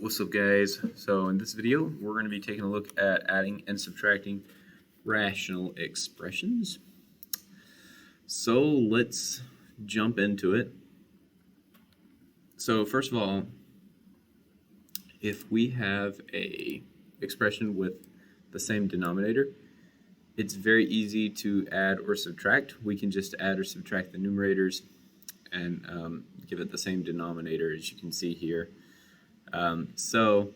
What's up, guys? So in this video we're going to be taking a look at adding and subtracting rational expressions. So let's jump into it. So first of all, if we have a expression with the same denominator, it's very easy to add or subtract. We can just add or subtract the numerators and give it the same denominator, as you can see here. So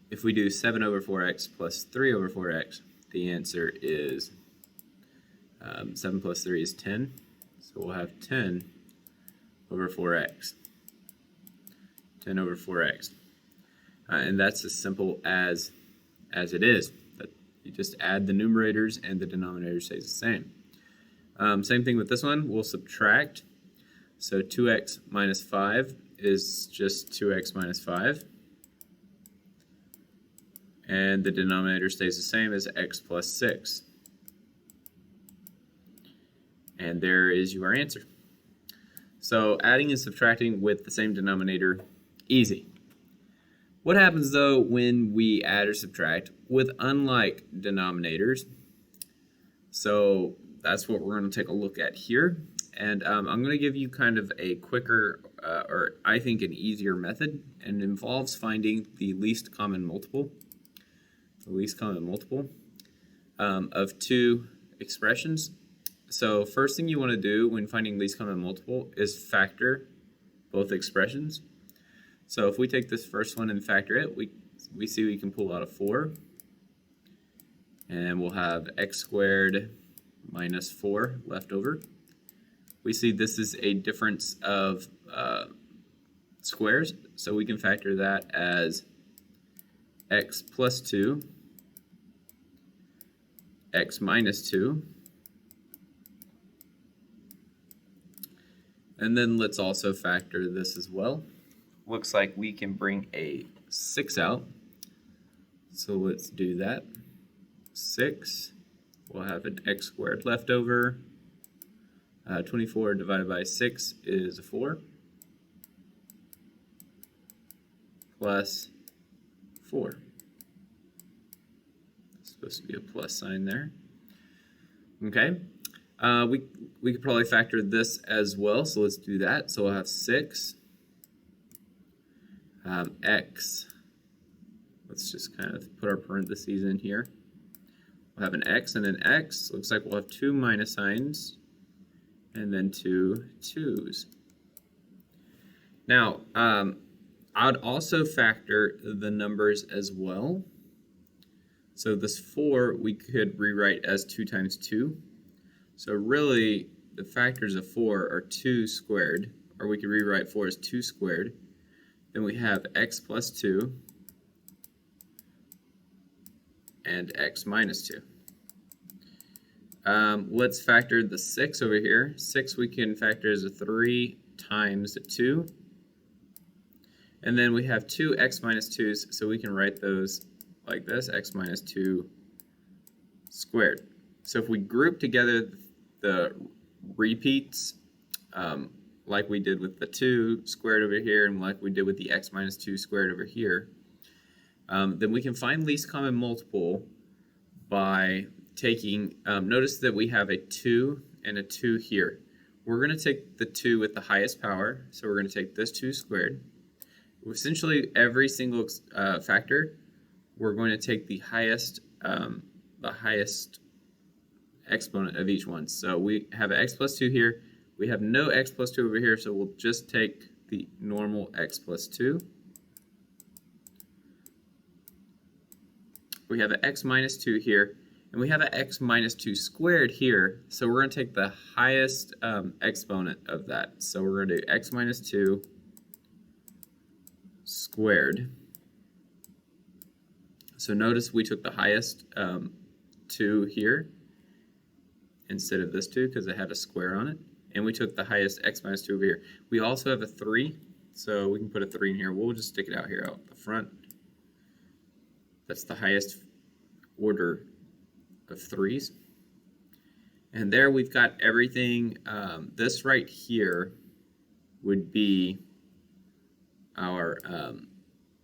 if we do 7 over 4x plus 3 over 4x, the answer is 7 plus 3 is 10. So we'll have 10 over 4x. 10 over 4x. And that's as simple as it is. That you just add the numerators and the denominator stays the same. Same thing with this one. We'll subtract. So 2x minus 5 is just 2x minus 5. And the denominator stays the same as x plus 6. And there is your answer. So adding and subtracting with the same denominator, easy. What happens though when we add or subtract with unlike denominators? So that's what we're going to take a look at here. And I'm going to give you kind of a quicker, or I think an easier method, and it involves finding the least common multiple. The least common multiple of two expressions. So first thing you want to do when finding least common multiple is factor both expressions. So if we take this first one and factor it, we see we can pull out a 4. And we'll have x squared minus 4 left over. We see this is a difference of squares, so we can factor that as x plus 2, x minus 2, and then let's also factor this as well. Looks like we can bring a 6 out, so let's do that. 6, we'll have an x squared left over. 24 divided by 6 is a 4, plus 4. Supposed to be a plus sign there. Okay, we could probably factor this as well, so let's do that. So we'll have 6 x. Let's just kind of put our parentheses in here. We'll have an x and an x. Looks like we'll have 2 minus signs and then 2 2's. Now, I'd also factor the numbers as well. So this 4 we could rewrite as 2 times 2. So really the factors of 4 are 2 squared, or we could rewrite 4 as 2 squared. Then we have x plus 2 and x minus 2. Let's factor the 6 over here. 6 we can factor as a 3 times 2. And then we have 2 x minus 2's, so we can write those like this, x minus 2 squared. So if we group together the repeats, like we did with the 2 squared over here and like we did with the x minus 2 squared over here, then we can find least common multiple by taking, notice that we have a 2 and a 2 here. We're going to take the 2 with the highest power, so we're going to take this 2 squared. Essentially every single factor, we're going to take the highest exponent of each one. So we have x plus 2 here. We have no x plus 2 over here, so we'll just take the normal x plus 2. We have an x minus 2 here, and we have an x minus 2 squared here, so we're going to take the highest exponent of that. So we're going to do x minus 2 squared. So notice we took the highest 2 here instead of this 2 because it had a square on it. And we took the highest x minus 2 over here. We also have a 3, so we can put a 3 in here. We'll just stick it out here out the front. That's the highest order of 3's. And there we've got everything. This right here would be our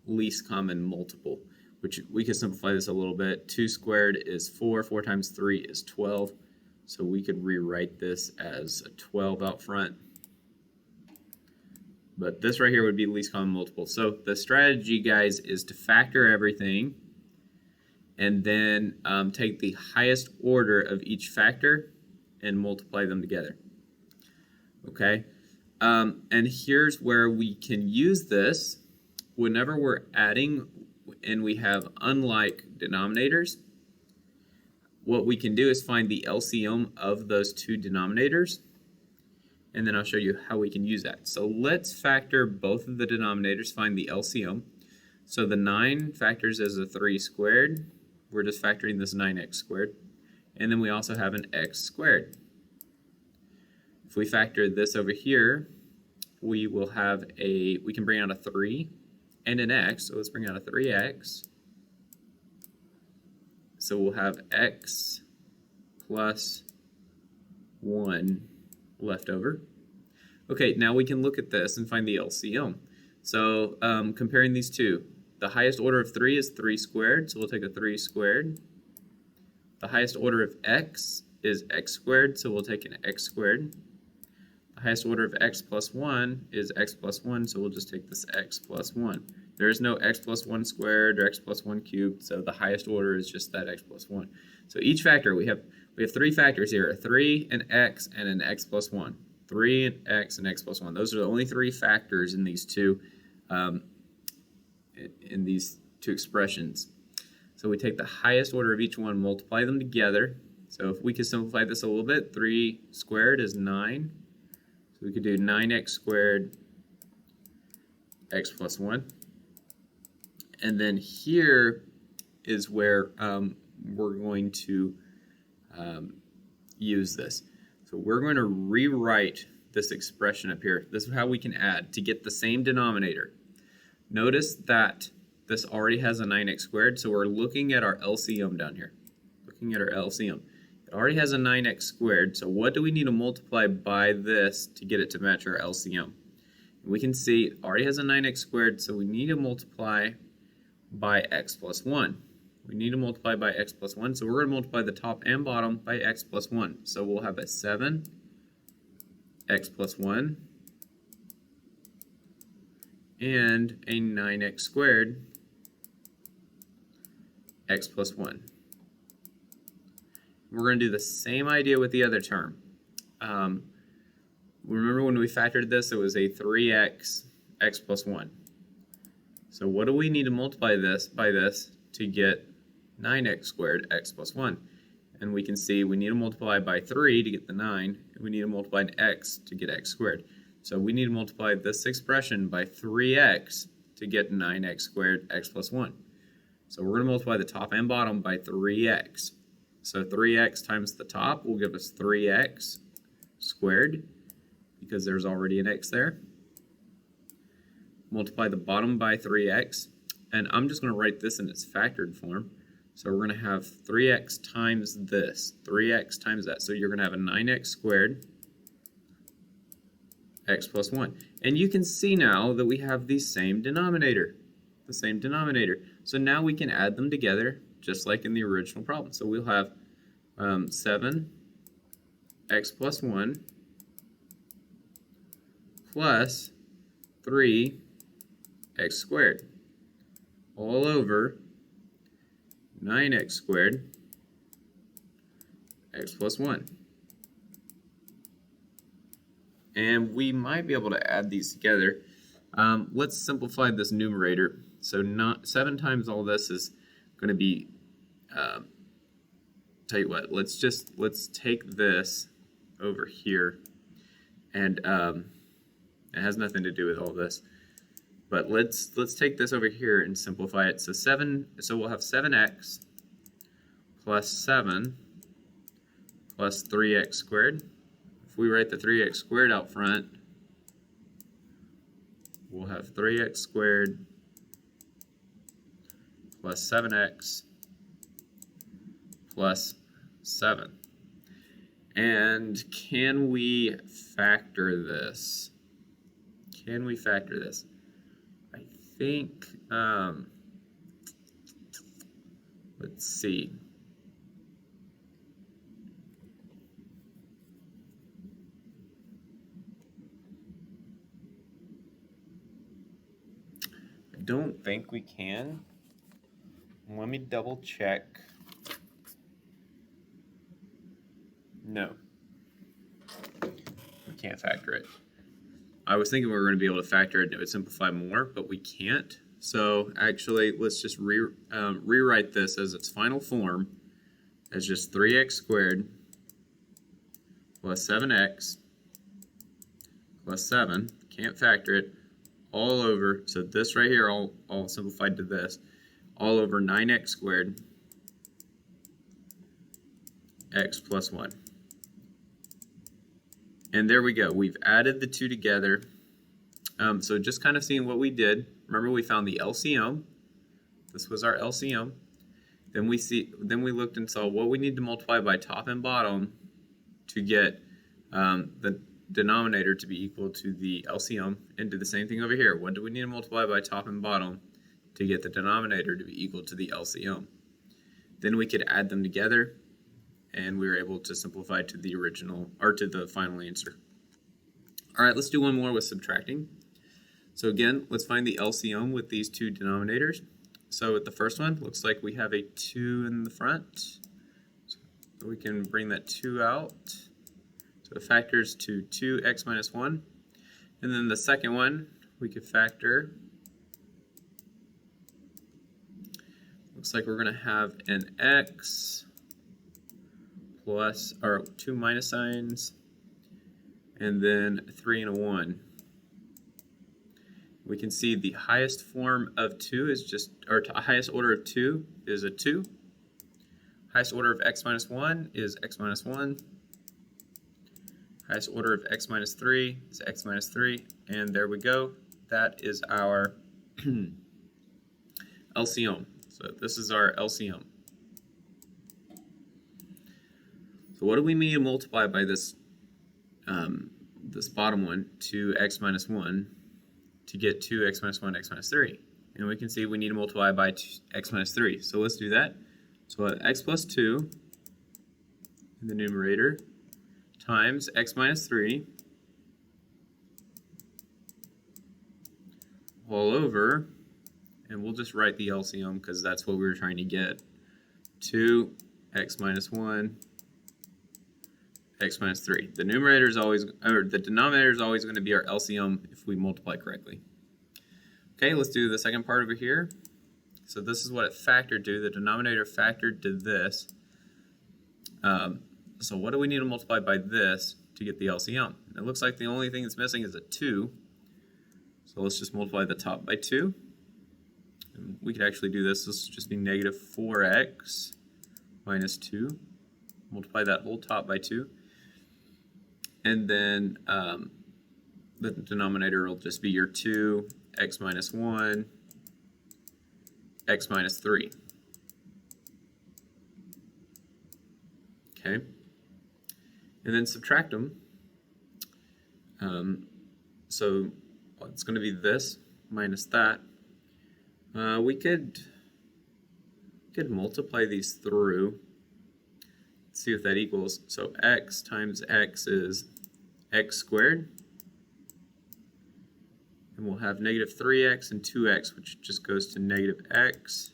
least common multiple, which we could simplify this a little bit. 2 squared is 4. 4 times 3 is 12. So we could rewrite this as a 12 out front. But this right here would be least common multiple. So the strategy, guys, is to factor everything and then take the highest order of each factor and multiply them together. Okay? And here's where we can use this whenever we're adding and we have unlike denominators. What we can do is find the LCM of those two denominators, and then I'll show you how we can use that. So let's factor both of the denominators, find the LCM. So the 9 factors as a 3 squared. We're just factoring this 9x squared. And then we also have an x squared. If we factor this over here, we will have we can bring out a 3 and an x. So let's bring out a 3x. So we'll have x plus 1 left over. Okay, now we can look at this and find the LCM. So comparing these two, the highest order of 3 is 3 squared, so we'll take a 3 squared. The highest order of x is x squared, so we'll take an x squared. The highest order of x plus 1 is x plus 1, so we'll just take this x plus 1. There is no x plus 1 squared or x plus 1 cubed, so the highest order is just that x plus 1. So each factor, we have 3 factors here, a 3, an x, and an x plus 1. 3, an x, and x plus 1. Those are the only 3 factors in these two expressions. So we take the highest order of each one, multiply them together. So if we could simplify this a little bit, 3 squared is 9. So we could do 9x squared, x plus 1. And then here is where we're going to use this. So we're going to rewrite this expression up here. This is how we can add to get the same denominator. Notice that this already has a 9x squared, so we're looking at our LCM down here. Looking at our LCM. It already has a 9x squared, so what do we need to multiply by this to get it to match our LCM? We can see it already has a 9x squared, so we need to multiply by x plus 1. We need to multiply by x plus 1, so we're going to multiply the top and bottom by x plus 1. So we'll have a 7 x plus 1 and a 9x squared x plus 1. We're going to do the same idea with the other term. Remember when we factored this, it was a 3x x plus 1. So what do we need to multiply this by this to get 9x squared x plus 1? And we can see we need to multiply by 3 to get the 9, and we need to multiply an x to get x squared. So we need to multiply this expression by 3x to get 9x squared x plus 1. So we're going to multiply the top and bottom by 3x. So 3x times the top will give us 3x squared, because there's already an x there. Multiply the bottom by 3x, and I'm just going to write this in its factored form. So we're going to have 3x times this, 3x times that. So you're going to have a 9x squared x plus 1. And you can see now that we have the same denominator. So now we can add them together just like in the original problem. So we'll have 7 x plus 1 plus 3 x squared all over 9x squared x plus 1. And we might be able to add these together. Let's simplify this numerator. So 7 times all this is going to be, tell you what, let's take this over here, and it has nothing to do with all this. But let's take this over here and simplify it. So we'll have 7x plus 7 plus 3x squared. If we write the 3x squared out front, we'll have 3x squared plus 7x plus 7. And can we factor this? I think Let's see. I don't think we can. Let me double check. No. We can't factor it. I was thinking we were going to be able to factor it and it would simplify more, but we can't. So actually, let's just rewrite this as its final form as just 3x squared plus 7x plus 7. Can't factor it. All over, so this right here, all simplified to this, all over 9x squared x plus 1. And there we go. We've added the two together. So just kind of seeing what we did. Remember, we found the LCM. This was our LCM. Then we looked and saw what we need to multiply by top and bottom to get the denominator to be equal to the LCM, and do the same thing over here. What do we need to multiply by top and bottom to get the denominator to be equal to the LCM? Then we could add them together, and we were able to simplify to the original, or to the final answer. All right, let's do one more with subtracting. So again, let's find the LCM with these two denominators. So with the first one, looks like we have a 2 in the front. So we can bring that 2 out. So it factors to 2x minus 1. And then the second one, we could factor. Looks like we're going to have an x plus, or 2 minus signs, and then 3 and a 1. We can see the highest form of 2 is just, or highest order of 2 is a 2. Highest order of x minus 1 is x minus 1. Highest order of x minus 3 is x minus 3. And there we go. That is our LCM. So this is our LCM. So what do we need to multiply by this this bottom one, 2x minus 1, to get 2x minus 1, x minus 3? And we can see we need to multiply by x minus 3. So let's do that. So x plus 2 in the numerator times x minus 3 all over, and we'll just write the LCM because that's what we were trying to get. 2x minus 1, x minus 3. The numerator is always, or the denominator is always going to be our LCM if we multiply correctly. Okay, let's do the second part over here. So this is what it factored to. The denominator factored to this. So what do we need to multiply by this to get the LCM? It looks like the only thing that's missing is a 2. So let's just multiply the top by 2. And we could actually do this. This would just be negative 4x minus 2. Multiply that whole top by 2. And then the denominator will just be your 2, x minus 1, x minus 3. Okay. And then subtract them. So it's going to be this minus that. We could multiply these through. Let's see what that equals. So x times x is x squared. And we'll have negative 3x and 2x, which just goes to negative x.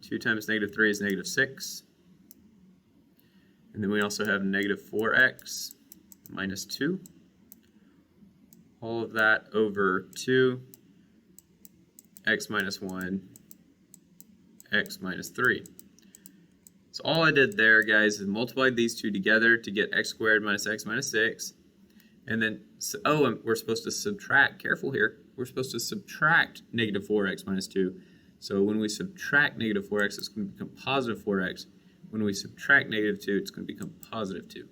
2 times negative 3 is negative 6. And then we also have negative 4x minus 2. All of that over 2, x minus 1, x minus 3. So all I did there, guys, is multiplied these two together to get x squared minus x minus 6. And then, and we're supposed to subtract, careful here, we're supposed to subtract negative 4x minus 2. So when we subtract negative 4x, it's going to become positive 4x. When we subtract negative 2, it's going to become positive 2.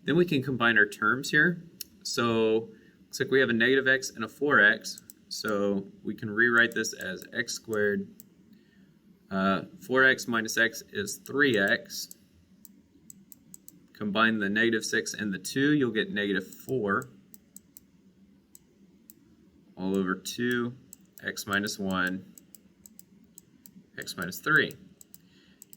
Then we can combine our terms here. So looks like we have a negative x and a 4x. So we can rewrite this as x squared. 4x minus x is 3x. Combine the negative 6 and the 2, you'll get negative 4 all over 2 x minus 1, x minus 3.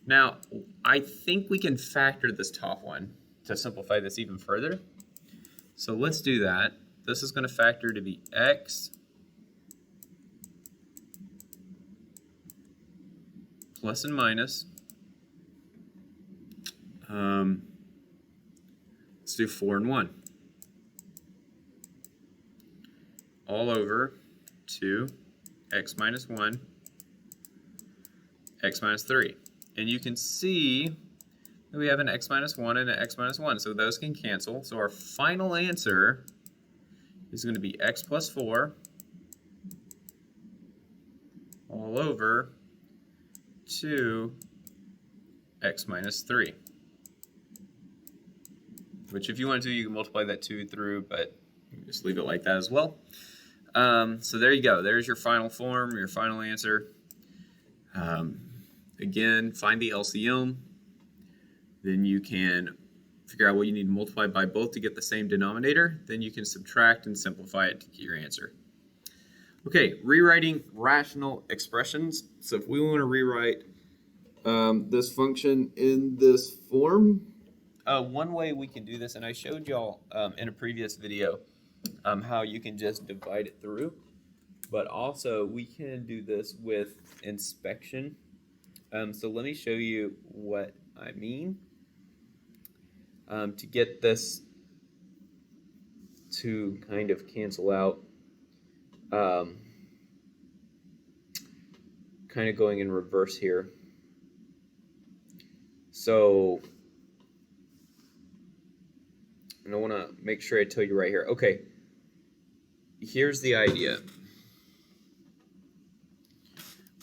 Now, I think we can factor this top one to simplify this even further. So let's do that. This is going to factor to be x plus and minus. Let's do 4 and 1. All over 2 x minus 1, x minus 3. And you can see that we have an x minus 1 and an x minus 1, so those can cancel. So our final answer is going to be x plus 4 all over 2 x minus 3. Which if you want to, you can multiply that 2 through, but you can just leave it like that as well. So there you go. There's your final form, your final answer. Again, find the LCM. Then you can figure out what you need to multiply by both to get the same denominator. Then you can subtract and simplify it to get your answer. Okay, rewriting rational expressions. So if we want to rewrite this function in this form, one way we can do this, and I showed y'all in a previous video how you can just divide it through, but also we can do this with inspection. So let me show you what I mean. To get this to kind of cancel out, kind of going in reverse here. So, and I want to make sure I tell you right here. Okay, here's the idea.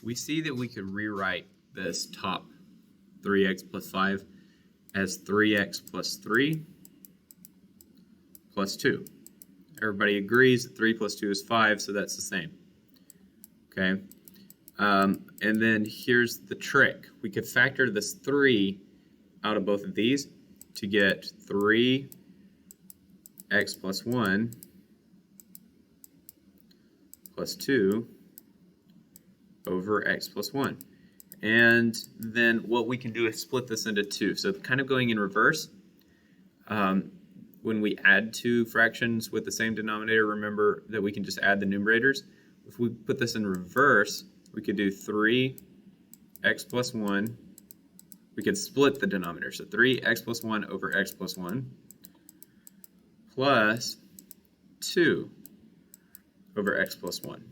We see that we could rewrite this top 3x plus 5 as 3x plus 3 plus 2. Everybody agrees that 3 plus 2 is 5, so that's the same. Okay, and then here's the trick. We could factor this 3 out of both of these to get 3x plus 1 plus 2 over x plus 1. And then what we can do is split this into 2. So kind of going in reverse, when we add two fractions with the same denominator, remember that we can just add the numerators. If we put this in reverse, we could do 3x plus 1. We could split the denominator. So 3x plus 1 over x plus 1 plus 2 over x plus 1.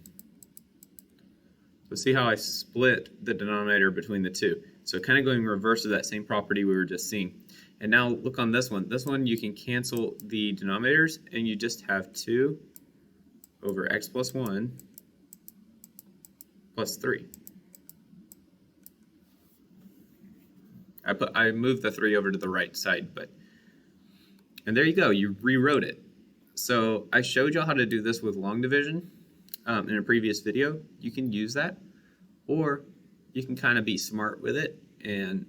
So see how I split the denominator between the two. So kind of going in reverse of that same property we were just seeing. And now look on this one. This one you can cancel the denominators and you just have 2 over x plus 1 plus 3. I moved the 3 over to the right side, and there you go, you rewrote it. So I showed you how to do this with long division in a previous video. You can use that, or you can kind of be smart with it, and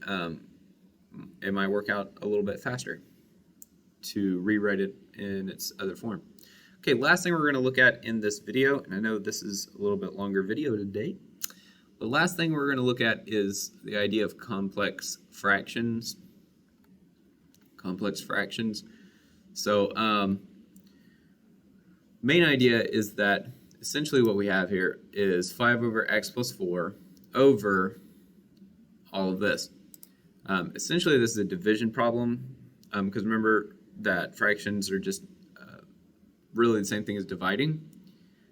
it might work out a little bit faster to rewrite it in its other form. Okay, last thing we're going to look at in this video, and I know this is a little bit longer video today. The last thing we're going to look at is the idea of complex fractions. Complex fractions. So main idea is that essentially what we have here is 5 over x plus 4 over all of this. Essentially this is a division problem, because remember that fractions are just really the same thing as dividing.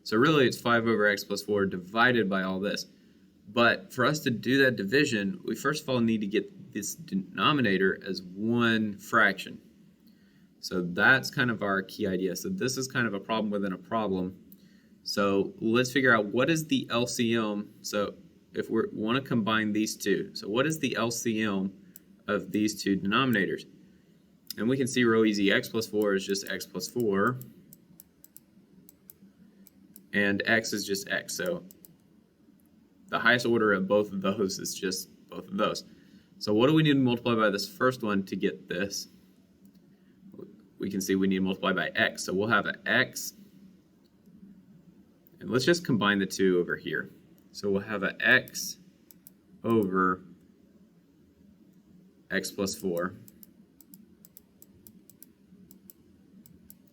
So really it's 5 over x plus 4 divided by all this. But for us to do that division, we first of all need to get this denominator as one fraction. So that's kind of our key idea. So this is kind of a problem within a problem. So let's figure out what is the LCM. So if we want to combine these two, so what is the LCM of these two denominators? And we can see real easy, x plus 4 is just x plus 4, and x is just x. So the highest order of both of those is just both of those. So what do we need to multiply by this first one to get this? We can see we need to multiply by x. So we'll have an x, And let's just combine the two over here. So we'll have an x over x plus 4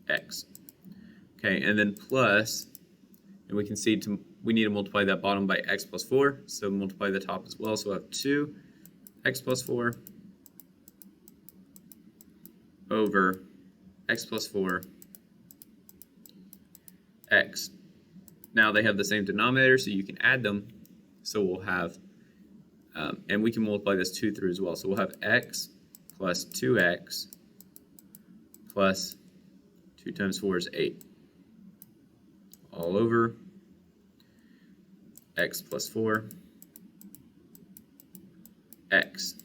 x. Okay, and then plus, and we can see we need to multiply that bottom by x plus 4, so multiply the top as well. So we'll have 2 x plus 4 over x plus 4 x. Now they have the same denominator, so you can add them. So we'll have, and we can multiply this 2 through as well. So we'll have x plus 2x plus 2 times 4 is 8. All over x plus 4 x.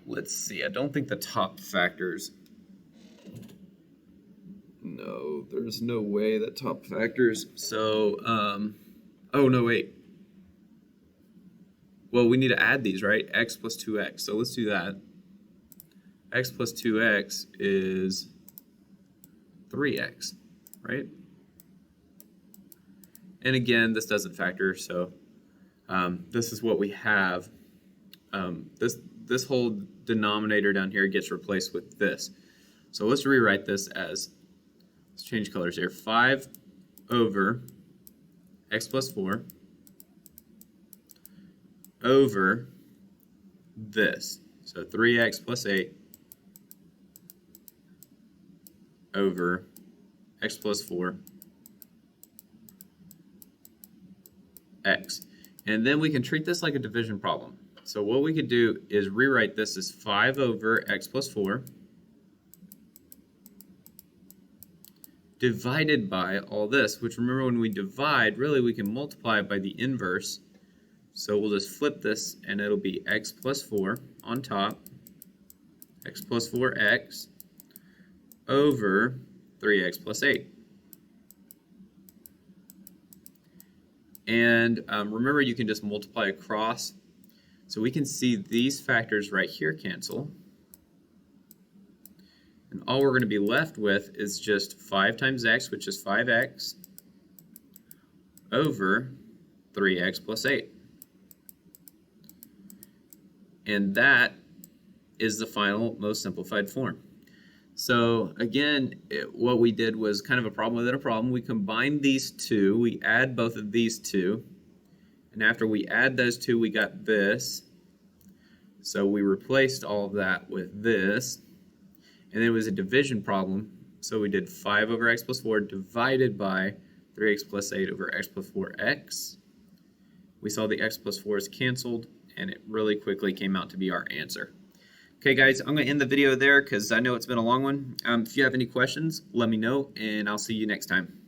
Let's see, I don't think the top factors. No, there's no way that top factors. So, oh no, wait. Well, we need to add these, right? X plus 2x. So let's do that. X plus 2x is 3x, right? And again, this doesn't factor, so this is what we have. This whole denominator down here gets replaced with this. So let's rewrite this as, let's change colors here, 5 over x plus 4 over this. So 3x plus 8 over x plus 4 x. And then we can treat this like a division problem. So what we could do is rewrite this as 5 over x plus 4 divided by all this, which remember when we divide, really we can multiply by the inverse. So we'll just flip this and it'll be x plus 4 on top, x plus 4x over 3x plus 8. And remember, you can just multiply across. So we can see these factors right here cancel. And all we're going to be left with is just 5 times x, which is 5x, over 3x plus 8. And that is the final most simplified form. So again, what we did was kind of a problem within a problem. We combined these two, we add both of these two, and after we add those two, we got this. So we replaced all of that with this, and it was a division problem. So we did 5 over x plus 4 divided by 3x plus 8 over x plus 4x. We saw the x plus 4 is canceled, and it really quickly came out to be our answer. Okay guys, I'm going to end the video there because I know it's been a long one. If you have any questions, let me know, and I'll see you next time.